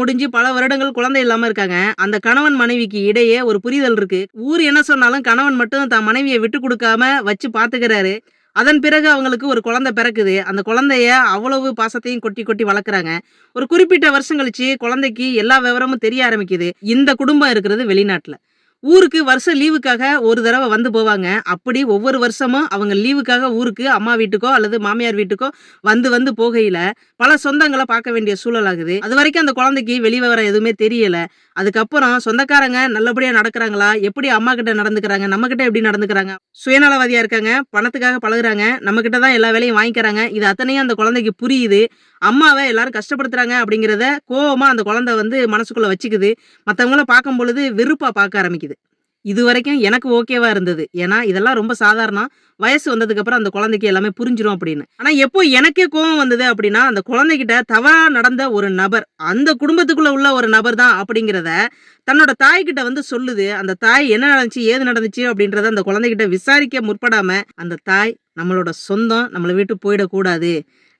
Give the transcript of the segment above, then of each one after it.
முடிஞ்சு பல வருடங்கள் குழந்தை இல்லாம இருக்காங்க. அந்த கணவன் மனைவிக்கு இடையே ஒரு புரிதல் இருக்கு. ஊர் என்ன சொன்னாலும் கணவன் மட்டும் தன் மனைவிய விட்டு குடுக்காம வச்சு பாத்துக்கிறாரு. அதன் பிறகு அவங்களுக்கு ஒரு குழந்தை பிறக்குது. அந்த குழந்தைய அவ்வளவு பாசத்தையும் கொட்டி கொட்டி வளர்க்குறாங்க. ஒரு குறிப்பிட்ட வருஷம் கழிச்சு குழந்தைக்கு எல்லா விவரமும் தெரிய ஆரம்பிக்குது. இந்த குடும்பம் இருக்கிறது வெளிநாட்ல. ஊருக்கு வருஷ லீவுக்காக ஒரு தடவ வந்து போவாங்க. அப்படி ஒவ்வொரு வருஷமும் அவங்க லீவுக்காக ஊருக்கு அம்மா வீட்டுக்கோ அல்லது மாமியார் வீட்டுக்கோ வந்து வந்து போகையில, பல சொந்தங்கள பார்க்க வேண்டிய சூழல் ஆகுது. அதுவரைக்கும் அந்த குழந்தைக்கு வெளி விவரம் எதுவுமே தெரியல. அதுக்கப்புறம் சொந்தக்காரங்க நல்லபடியா நடக்குறாங்களா? எப்படி அம்மா கிட்ட நடந்துக்கிறாங்க? நம்மகிட்ட எப்படி நடந்துக்கிறாங்க? சுயநலவாதியா இருக்காங்க. பணத்துக்காக பழகுறாங்க. நம்மகிட்ட தான் எல்லா வேலையும் வாங்கிக்கிறாங்க. இது அத்தனையும் அந்த குழந்தைக்கு புரியுது. அம்மாவ எல்லாரும் கஷ்டப்படுத்துறாங்க அப்படிங்கிறத கோவமா அந்த குழந்தை வந்து மனசுக்குள்ள வச்சுக்குது. மத்தவங்கள பார்க்கும்பொழுது வெறுப்பா பார்க்க ஆரம்பிக்குது. இதுவரைக்கும் எனக்கு ஓகேவா இருந்தது. ஏன்னா, இதெல்லாம் ரொம்ப சாதாரணம். வயசு வந்ததுக்கப்புறம் அந்த குழந்தைக்கு எல்லாமே புரிஞ்சிரும் அப்படின்னு. ஆனா, எப்போ எனக்கே கோவம் வந்தது அப்படின்னா, அந்த குழந்தைகிட்ட தவறா நடந்த ஒரு நபர், அந்த குடும்பத்துக்குள்ள உள்ள ஒரு நபர் தான் அப்படிங்கிறத தன்னோட தாய்கிட்ட வந்து சொல்லுது. அந்த தாய் என்ன நடந்துச்சு, ஏது நடந்துச்சு அப்படின்றத அந்த குழந்தைகிட்ட விசாரிக்க முற்படாம, அந்த தாய் நம்மளோட சொந்தம், நம்மள விட்டு போயிடக்கூடாது.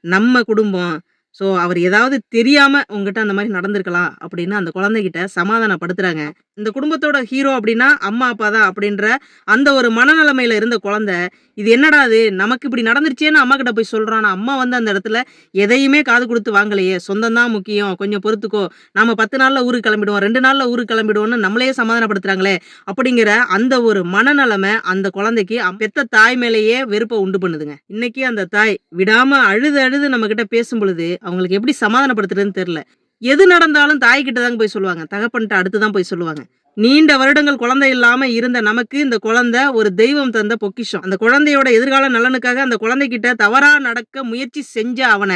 நம்ம குடும்பம். ஸோ, அவர் ஏதாவது தெரியாம உன்கிட்ட அந்த மாரி நடந்திருக்கலாம் அப்படின்னு அந்த குழந்தைகிட்ட சமாதானப்படுத்துறாங்க. இந்த குடும்பத்தோட ஹீரோ அப்படின்னா அம்மா, அப்பா தான் அப்படின்ற அந்த ஒரு மனநிலைமையில இருந்த குழந்தை, இது என்னடா இது நமக்கு இப்படி நடந்துருச்சேன்னு அம்மாகிட்ட போய் சொல்றான். ஆனா அம்மா வந்து அந்த இடத்துல எதையுமே காது குடுத்து வாங்கலையே. சொந்தம் தான் முக்கியம். கொஞ்சம் பொறுத்துக்கோ. நாம 10 நாள்ல ஊருக்கு கிளம்பிடுவோம். 2 நாள்ல ஊருக்கு கிளம்பிடுவோம்னு நம்மளையே சமாதானப்படுத்துறாங்களே. அப்படிங்கிற அந்த ஒரு மனநெலைமை அந்த குழந்தைக்கு பெத்த தாய் மேலேயே வெறுப்ப உண்டு பண்ணுதுங்க. இன்னைக்கு அந்த தாய் விடாம அழுது அழுது நம்மகிட்ட பேசும் பொழுது, அவங்களுக்கு எப்படி சமாதானப்படுத்துறதுன்னு தெரியல. எது நடந்தாலும் தாய்கிட்ட தாங்க போய் சொல்லுவாங்க. தகப்பன்ட்ட அடுத்து தான் போய் சொல்லுவாங்க. நீண்ட வருடங்கள் குழந்தை இல்லாம இருந்த நமக்கு இந்த குழந்தை ஒரு தெய்வம் தந்த பொக்கிஷம். அந்த குழந்தையோட எதிர்கால நலனுக்காக அந்த குழந்தைகிட்ட தவறா நடக்க முயற்சி செஞ்ச அவன,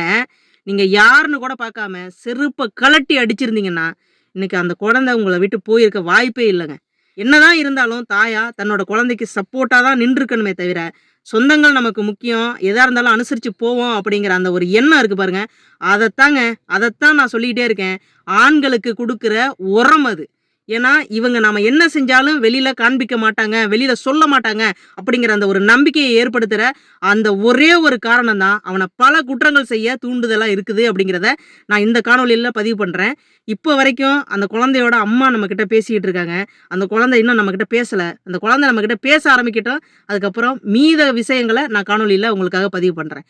நீங்க யாருன்னு கூட பார்க்காம செருப்ப கழட்டி அடிச்சிருந்தீங்கன்னா, இன்னைக்கு அந்த குழந்தை உங்கள விட்டு போயிருக்க வாய்ப்பே இல்லங்க. என்னதான் இருந்தாலும் தாயா தன்னோட குழந்தைக்கு சப்போர்ட்டா தான் நின்றுக்கணுமே தவிர, சொந்தங்கள் நமக்கு முக்கியம். எதா இருந்தாலும் அனுசரிச்சு போவோம் அப்படிங்கிற அந்த ஒரு எண்ணம் இருக்கு பாருங்க. அதத்தாங்க அதத்தான் நான் சொல்லிக்கிட்டே இருக்கேன். ஆண்களுக்கு குடுக்குற உரம் அது. ஏன்னா, இவங்க நாம என்ன செஞ்சாலும் வெளியில காண்பிக்க மாட்டாங்க. வெளியில சொல்ல மாட்டாங்க. அப்படிங்கிற அந்த ஒரு நம்பிக்கையை ஏற்படுத்துற அந்த ஒரே ஒரு காரணம் தான், அவன பல குற்றங்கள் செய்ய தூண்டுதலா இருக்குது அப்படிங்கிறத நான் இந்த காணொளியில பதிவு பண்றேன். இப்போ வரைக்கும் அந்த குழந்தையோட அம்மா நம்மகிட்ட பேசிக்கிட்டு இருக்காங்க. அந்த குழந்தை இன்னும் நம்மகிட்ட பேசல. அந்த குழந்தை நம்மகிட்ட பேச ஆரம்பிக்கட்டும். அதுக்கப்புறம் மீத விஷயங்கள நான் காணொளியில உங்களுக்காக பதிவு பண்றேன்.